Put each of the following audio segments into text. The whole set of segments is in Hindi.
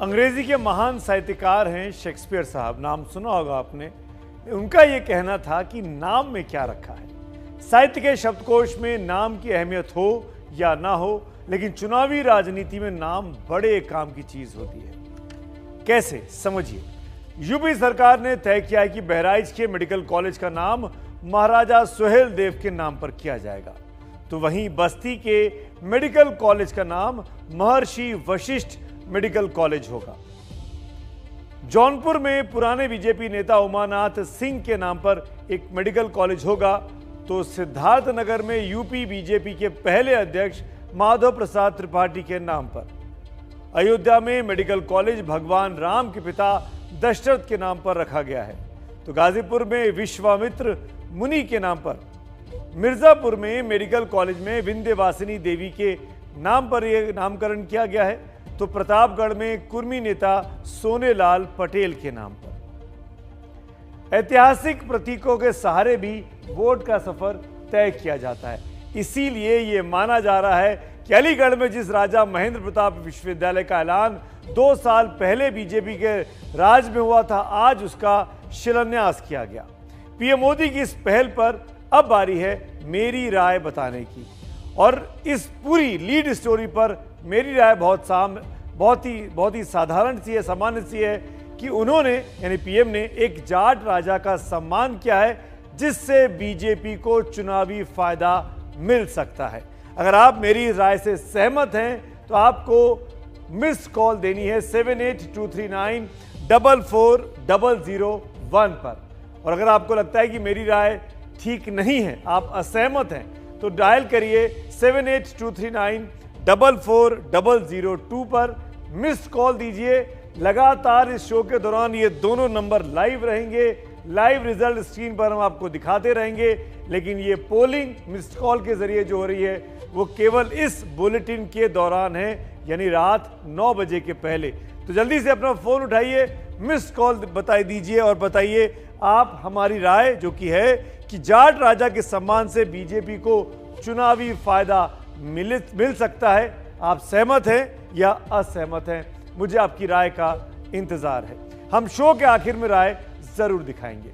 अंग्रेजी के महान साहित्यकार हैं शेक्सपियर साहब, नाम सुना होगा आपने। उनका यह कहना था कि नाम में क्या रखा है। साहित्य के शब्दकोश में नाम की अहमियत हो या ना हो, लेकिन चुनावी राजनीति में नाम बड़े काम की चीज होती है। कैसे, समझिए। यूपी सरकार ने तय किया है कि बहराइच के मेडिकल कॉलेज का नाम महाराजा सुहेल देव के नाम पर किया जाएगा, तो वहीं बस्ती के मेडिकल कॉलेज का नाम महर्षि वशिष्ठ मेडिकल कॉलेज होगा। जौनपुर में पुराने बीजेपी नेता उमानाथ सिंह के नाम पर एक मेडिकल कॉलेज होगा, तो सिद्धार्थनगर में यूपी बीजेपी के पहले अध्यक्ष माधव प्रसाद त्रिपाठी के नाम पर। अयोध्या में मेडिकल कॉलेज भगवान राम के पिता दशरथ के नाम पर रखा गया है, तो गाजीपुर में विश्वामित्र मुनि के नाम पर। मिर्जापुर में मेडिकल कॉलेज में विंध्यवासिनी देवी के नाम पर यह नामकरण किया गया है, तो प्रतापगढ़ में कुर्मी नेता सोनेलाल पटेल के नाम पर। ऐतिहासिक प्रतीकों के सहारे भी वोट का सफर तय किया जाता है। इसीलिए यह माना जा रहा है कि अलीगढ़ में जिस राजा महेंद्र प्रताप विश्वविद्यालय का ऐलान 2 साल पहले बीजेपी के राज में हुआ था, आज उसका शिलान्यास किया गया। पीएम मोदी की इस पहल पर अब बारी है मेरी राय बताने की, और इस पूरी लीड स्टोरी पर मेरी राय बहुत ही साधारण सी है, सामान्य सी है कि उन्होंने यानी पीएम ने एक जाट राजा का सम्मान किया है, जिससे बीजेपी को चुनावी फायदा मिल सकता है। अगर आप मेरी राय से सहमत हैं तो आपको मिस कॉल देनी है 7823944001 पर, और अगर आपको लगता है कि मेरी राय ठीक नहीं है, आप असहमत हैं, तो डायल करिए 7823944002 पर, मिस कॉल दीजिए। लगातार इस शो के दौरान ये दोनों नंबर लाइव रहेंगे, लाइव रिजल्ट स्क्रीन पर हम आपको दिखाते रहेंगे, लेकिन ये पोलिंग मिस्ड कॉल के जरिए जो हो रही है वो केवल इस बुलेटिन के दौरान है, यानी रात 9 बजे के पहले। तो जल्दी से अपना फोन उठाइए, मिस्ड कॉल बता दीजिए और बताइए आप हमारी राय जो कि है कि जाट राजा के सम्मान से बीजेपी को चुनावी फायदा मिल सकता है। आप सहमत हैं या असहमत हैं? मुझे आपकी राय का इंतजार है। हम शो के आखिर में राय जरूर दिखाएंगे।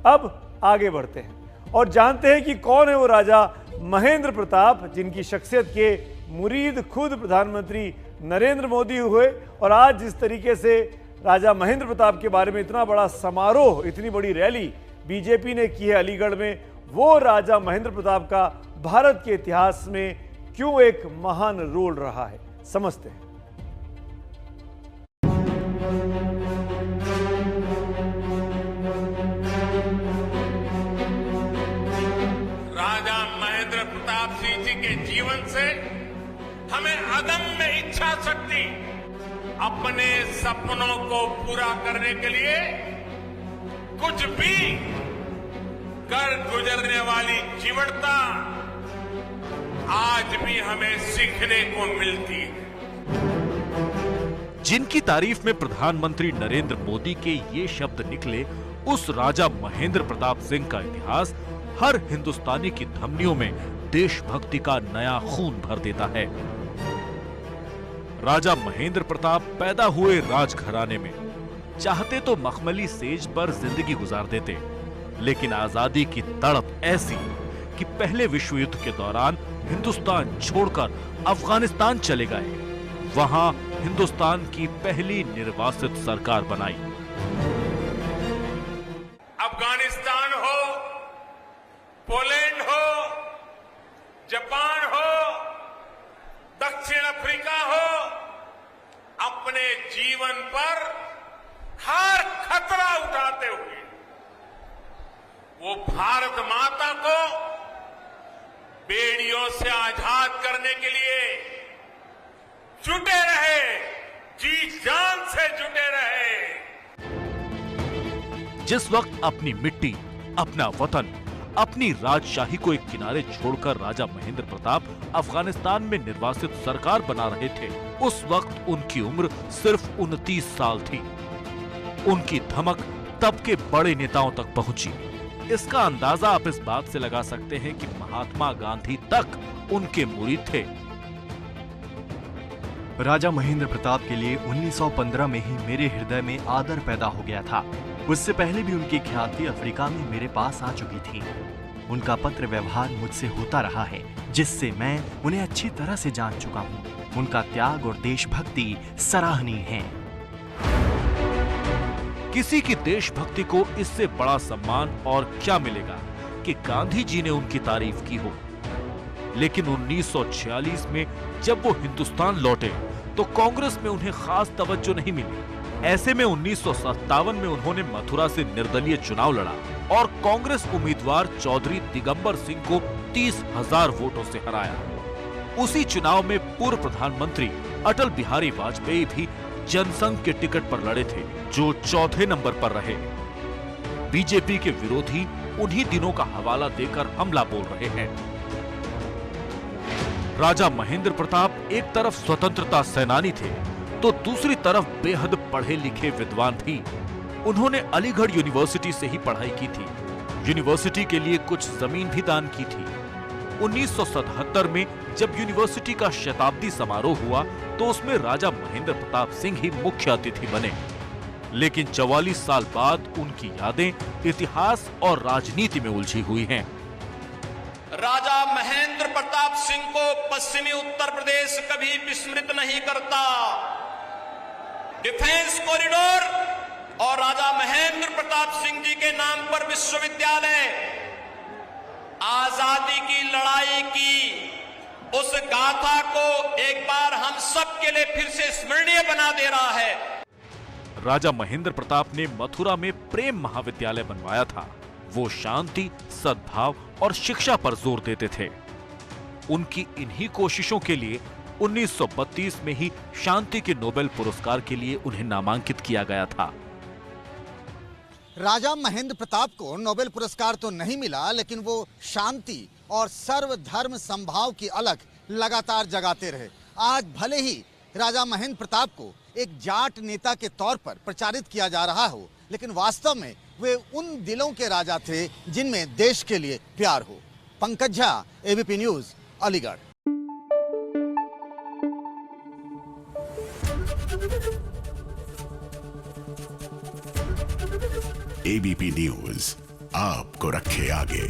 अब आगे बढ़ते हैं और जानते हैं कि कौन है वो राजा महेंद्र प्रताप, जिनकी शख्सियत के मुरीद खुद प्रधानमंत्री नरेंद्र मोदी हुए। और आज जिस तरीके से राजा महेंद्र प्रताप के बारे में इतना बड़ा समारोह, इतनी बड़ी रैली बीजेपी ने की है अलीगढ़ में, वो राजा महेंद्र प्रताप का भारत के इतिहास में क्यों एक महान रोल रहा है, समझते हैं। राजा महेंद्र प्रताप सिंह जी के जीवन से हमें अदम्य इच्छा शक्ति, अपने सपनों को पूरा करने के लिए कुछ भी कर गुजरने वाली जीवटता आज भी हमें सीखने को मिलती है। जिनकी तारीफ में प्रधानमंत्री नरेंद्र मोदी के ये शब्द निकले, उस राजा महेंद्र प्रताप सिंह का इतिहास हर हिंदुस्तानी की धमनियों में देशभक्ति का नया खून भर देता है। राजा महेंद्र प्रताप पैदा हुए राजघराने में, चाहते तो मखमली सेज पर जिंदगी गुजार देते, लेकिन आजादी की तड़प ऐसी कि पहले विश्व युद्ध के दौरान हिंदुस्तान छोड़कर अफगानिस्तान चले गए। वहां हिंदुस्तान की पहली निर्वासित सरकार बनाई। अफगानिस्तान हो, पोलैंड हो, जापान हो, दक्षिण अफ्रीका हो, अपने जीवन पर हर खतरा उठाते हुए वो भारत माता को बेड़ियों से आजाद करने के लिए जुटे रहे, जी जान से जुटे रहे। जिस वक्त अपनी मिट्टी, अपना वतन, अपनी राजशाही को एक किनारे छोड़कर राजा महेंद्र प्रताप अफगानिस्तान में निर्वासित सरकार बना रहे थे, उस वक्त उनकी उम्र सिर्फ 29 साल थी। उनकी धमक तब के बड़े नेताओं तक पहुंची। इसका अंदाजा आप इस बात से लगा सकते हैं कि महात्मा गांधी तक उनके मुरीद थे। राजा महेंद्र प्रताप के लिए 1915 में ही मेरे हृदय में आदर पैदा हो गया था। उससे पहले भी उनकी ख्याति अफ्रीका में मेरे पास आ चुकी थी। उनका पत्र व्यवहार मुझसे होता रहा है, जिससे मैं उन्हें अच्छी तरह से जान चुका हूँ। उनका त्याग और देशभक्ति सराहनीय है। किसी की देशभक्ति को इससे बड़ा सम्मान और क्या मिलेगा कि गांधी जी ने उनकी तारीफ की हो। लेकिन 1946 में जब वो हिंदुस्तान लौटे तो कांग्रेस में उन्हें खास तवज्जो नहीं मिली। ऐसे में 1957 में उन्होंने मथुरा से निर्दलीय चुनाव लड़ा और कांग्रेस उम्मीदवार चौधरी दिगंबर सिंह को 30,000 वोटों से हराया। उसी चुनाव में पूर्व प्रधानमंत्री अटल बिहारी वाजपेयी भी जनसंघ के टिकट पर लड़े थे, जो चौथे नंबर पर रहे। बीजेपी के विरोधी उन्हीं दिनों का हवाला देकर हमला बोल रहे हैं। राजा महेंद्र प्रताप एक तरफ स्वतंत्रता सेनानी थे तो दूसरी तरफ बेहद पढ़े लिखे विद्वान भी। उन्होंने अलीगढ़ यूनिवर्सिटी से ही पढ़ाई की थी। यूनिवर्सिटी के लिए कुछ जमीन भी दान की थी। 1977 में जब यूनिवर्सिटी का शताब्दी समारोह हुआ तो उसमें राजा महेंद्र प्रताप सिंह ही मुख्य अतिथि बने। लेकिन 44 साल बाद उनकी यादें इतिहास और राजनीति में उलझी हुई हैं। राजा महेंद्र प्रताप सिंह को पश्चिमी उत्तर प्रदेश कभी विस्मृत नहीं करता। डिफेंस कॉरिडोर और राजा महेंद्र प्रताप सिंह जी के नाम पर विश्वविद्यालय आजादी की लड़ाई की उस गाथा को एक बार हम सब के लिए फिर से स्मरणीय बना दे रहा है। राजा महेंद्र प्रताप ने मथुरा में प्रेम महाविद्यालय बनवाया था। वो शांति, सद्भाव और शिक्षा पर जोर देते थे। उनकी इन्हीं कोशिशों के लिए 1932 में ही शांति के नोबेल पुरस्कार के लिए उन्हें नामांकित किया गया था। राजा महेंद्र प्रताप को नोबेल पुरस्कार तो नहीं मिला, लेकिन वो शांति और सर्वधर्म समभाव की अलख लगातार जगाते रहे। आज भले ही राजा महेंद्र प्रताप को एक जाट नेता के तौर पर प्रचारित किया जा रहा हो, लेकिन वास्तव में वे उन दिलों के राजा थे जिनमें देश के लिए प्यार हो। Pankaj Jha, ABP news, Aligarh. ABP news आपको रखे आगे।